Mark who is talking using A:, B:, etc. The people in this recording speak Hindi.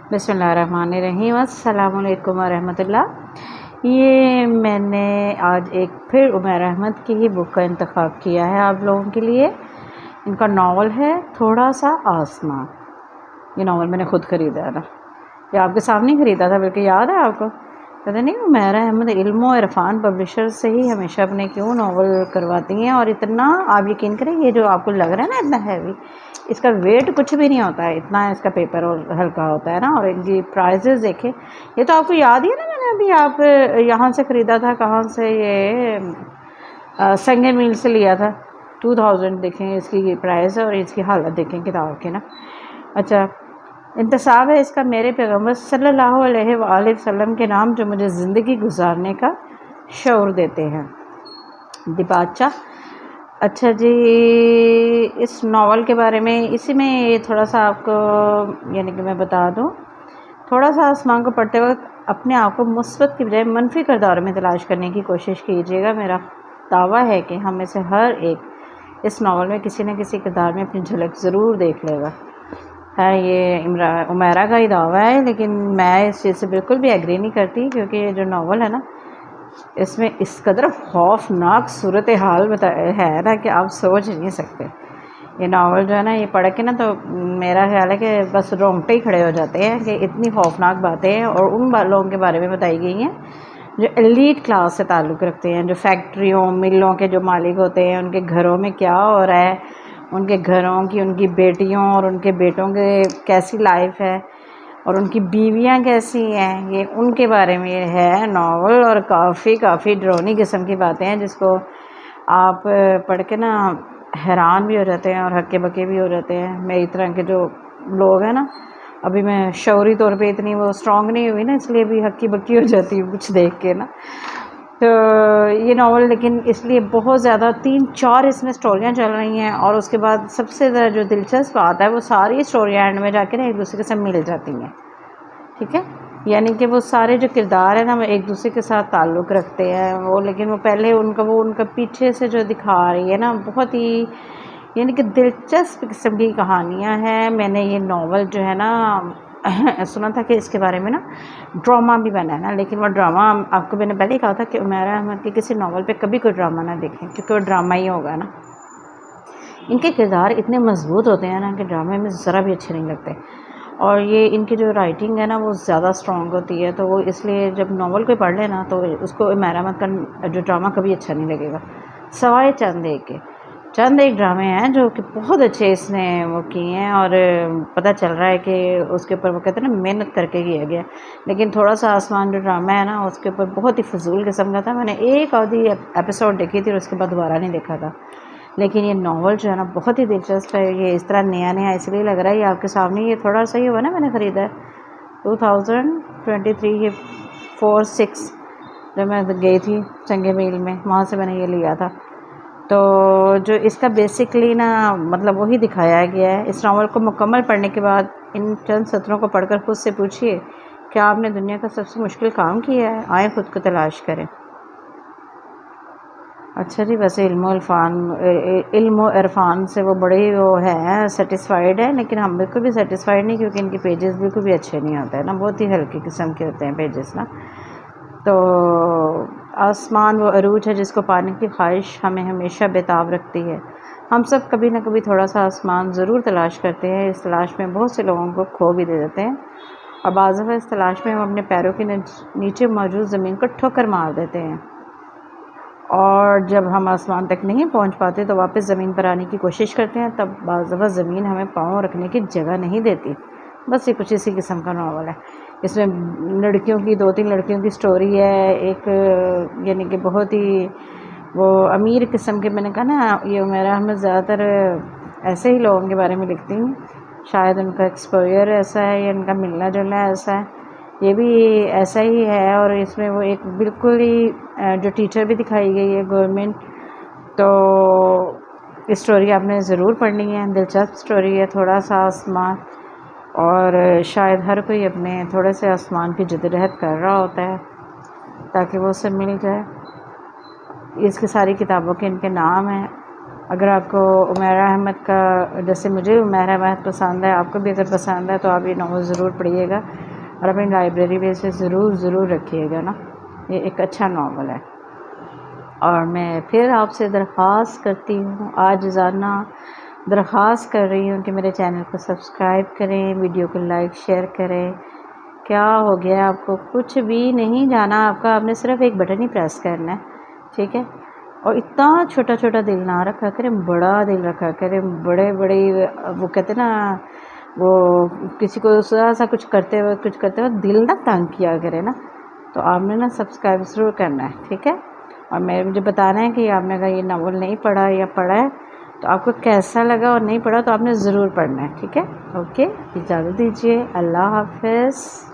A: बिस्मिल्लाहिर्रहमानिर्रहीम। अस्सलामुअलैकुम वरहमतुल्लाह। ये मैंने आज एक फिर उमैर अहमद की ही बुक का इंतखाब किया है आप लोगों के लिए। इनका नावल है थोड़ा सा आसमां। ये नावल मैंने ख़ुद ख़रीदा है ना, ये आपके सामने ख़रीदा था, बल्कि याद है आपको? पता नहीं उमैर अहमद इल्म और इरफान पब्लिशर से ही हमेशा अपने क्यों नावल करवाती हैं। और इतना आप यकीन करें, ये जो आपको लग रहा है ना इतना हैवी, इसका वेट कुछ भी नहीं होता है, इतना इसका पेपर और हल्का होता है ना। और इनकी प्राइजेज़ देखें, ये तो आपको याद ही है ना, मैंने अभी आप यहाँ से ख़रीदा था, कहाँ से, ये संगे मील से लिया था। 2000 देखें इसकी प्राइस और इसकी हालत देखें किताब की ना। अच्छा, इंतसाब है इसका मेरे पैगम्बर सल्लल्लाहु अलैहि वसल्लम के नाम, जो मुझे ज़िंदगी गुजारने का शऊर देते हैं। दिबाचा। अच्छा जी, इस नावल के बारे में इसी में ये थोड़ा सा आपको यानी कि मैं बता दूं, थोड़ा सा आसमान को पढ़ते वक्त अपने आप को मुस्बत की बजाय मनफी किरदारों में तलाश करने की कोशिश कीजिएगा। मेरा दावा है कि हम में से हर एक इस नावल में किसी न किसी किरदार में अपनी झलक ज़रूर देख लेगा। है ये उमैरा का ही दावा है, लेकिन मैं इस चीज़ से बिल्कुल भी एग्री नहीं करती, क्योंकि ये जो नावल है ना, इसमें इस कदर खौफनाक सूरत हाल बताया है ना कि आप सोच नहीं सकते। ये नावल जो है ना, ये पढ़ के ना तो मेरा ख्याल है कि बस रोंगटे ही खड़े हो जाते हैं कि इतनी खौफनाक बातें हैं। और उन लोगों के बारे में बताई गई हैं जो एलीट क्लास से ताल्लुक़ रखते हैं, जो फैक्ट्रियों मिलों के जो मालिक होते हैं, उनके घरों में क्या हो रहा है, उनके घरों की, उनकी बेटियों और उनके बेटों के कैसी लाइफ है और उनकी बीवियां कैसी हैं, ये उनके बारे में है नावल। और काफ़ी डरावनी किस्म की बातें हैं जिसको आप पढ़ के ना हैरान भी हो जाते हैं और हक्के बक्के भी हो जाते हैं। मेरी तरह के जो लोग हैं ना, अभी मैं शऊरी तौर पे इतनी वो स्ट्रॉन्ग नहीं हुई ना, इसलिए भी हक्की बक्की हो जाती हूँ कुछ देख के ना। तो ये नावल लेकिन इसलिए बहुत ज़्यादा 3-4 इसमें स्टोरियाँ चल रही हैं। और उसके बाद सबसे ज़्यादा जो दिलचस्प बात है, वो सारी स्टोरियाँ एंड में जाके ना एक दूसरे के साथ मिल जाती हैं। ठीक है, यानी कि वो सारे जो किरदार है ना, वो एक दूसरे के साथ ताल्लुक़ रखते हैं वो, लेकिन वो पहले उनका पीछे से जो दिखा रही है ना, बहुत ही यानी कि दिलचस्प किस्म की कहानियाँ हैं। मैंने ये नावल जो है ना सुना था कि इसके बारे में ना ड्रामा भी बना है ना, लेकिन वो ड्रामा आपको मैंने पहले ही कहा था कि उमैर अहमद के किसी नावल पे कभी कोई ड्रामा ना देखें, क्योंकि वो ड्रामा ही होगा ना। इनके किरदार इतने मजबूत होते हैं ना कि ड्रामे में ज़रा भी अच्छे नहीं लगते। और ये इनकी जो राइटिंग है ना, वो ज़्यादा स्ट्रॉन्ग होती है, तो वो इसलिए जब नावल कोई पढ़ लेना तो उसको उमैर अहमद का जो ड्रामा कभी अच्छा नहीं लगेगा, सवाए चंद एक ड्रामे हैं जो कि बहुत अच्छे इसने वो किए हैं। और पता चल रहा है कि उसके ऊपर वो कहते हैं ना मेहनत करके किया गया। लेकिन थोड़ा सा आसमान जो ड्रामा है ना, उसके ऊपर बहुत ही फजूल किस्म का था। मैंने एक आधी एपिसोड देखी थी और उसके बाद दोबारा नहीं देखा था। लेकिन ये नावल जो है ना, बहुत ही दिलचस्प है। ये इस तरह नया इसलिए लग रहा है, ये आपके सामने ये थोड़ा सा ही हुआ ना, मैंने ख़रीदा है 2023 ये 4-6 जब मैं गई थी संगे मील में, वहाँ से मैंने ये लिया था। तो जो इसका बेसिकली ना मतलब वही दिखाया गया है। इस नावल को मुकम्मल पढ़ने के बाद इन चंद सत्रों को पढ़कर खुद से पूछिए, क्या आपने दुनिया का सबसे मुश्किल काम किया है? आए खुद को तलाश करें। अच्छा जी, वैसे इल्म इरफान से वो बड़े वो है, सेटिस्फाइड है, लेकिन हम बिल्कुल भी सेटिस्फाइड नहीं, क्योंकि इनके पेजेस बिल्कुल भी अच्छे नहीं होते हैं ना, बहुत ही हल्की किस्म के होते हैं पेजेस ना। तो आसमान वो अरूज है जिसको पाने की ख्वाहिश हमें हमेशा बेताब रखती है। हम सब कभी ना कभी थोड़ा सा आसमान ज़रूर तलाश करते हैं। इस तलाश में बहुत से लोगों को खो भी दे देते हैं, और बाज़ दफ़ा इस तलाश में हम अपने पैरों के नीचे मौजूद ज़मीन को ठोकर मार देते हैं। और जब हम आसमान तक नहीं पहुंच पाते तो वापस ज़मीन पर आने की कोशिश करते हैं, तब बाज़ दफ़ा ज़मीन हमें पाँव रखने की जगह नहीं देती। बस ये कुछ इसी किस्म का नावल है। इसमें लड़कियों की 2-3 लड़कियों की स्टोरी है। एक यानी कि बहुत ही वो अमीर किस्म के, मैंने कहा ना ये उमैर अहमद ज़्यादातर ऐसे ही लोगों के बारे में लिखती हैं, शायद उनका एक्सपोजर ऐसा है या उनका मिलना जुलना ऐसा है, ये भी ऐसा ही है। और इसमें वो एक बिल्कुल ही जो टीचर भी दिखाई गई है गवर्नमेंट, तो स्टोरी आपने ज़रूर पढ़नी है, दिलचस्प स्टोरी है। थोड़ा सा आसमान, और शायद हर कोई अपने थोड़े से आसमान की जदोजहद कर रहा होता है ताकि वो उसे मिल जाए। इसकी सारी किताबों के इनके नाम हैं, अगर आपको उमैरा अहमद का, जैसे मुझे उमैरा अहमद पसंद है, आपको भी अगर पसंद है तो आप ये नावल ज़रूर पढ़िएगा और अपनी लाइब्रेरी में इसे ज़रूर रखिएगा ना। ये एक अच्छा नावल है। और मैं फिर आपसे दरख्वास्त करती हूँ, आज रोज़ाना दरख्वास्त कर रही हूँ कि मेरे चैनल को सब्सक्राइब करें, वीडियो को लाइक शेयर करें। क्या हो गया आपको? कुछ भी नहीं जाना आपका, आपने सिर्फ एक बटन ही प्रेस करना है, ठीक है। और इतना छोटा छोटा दिल ना रखा करें, बड़ा दिल रखा करें। बड़े बड़े वो कहते ना, वो किसी को थोड़ा सा कुछ करते वक्त दिल ना तंग किया करे ना, तो आपने ना सब्सक्राइब ज़रूर करना है, ठीक है। और मुझे बताना है कि आपने अगर ये नावल नहीं पढ़ा या पढ़ा है तो आपको कैसा लगा, और नहीं पढ़ा तो आपने ज़रूर पढ़ना है, ठीक है। ओके, इजाज़त दीजिए, अल्लाह हाफ़िज़।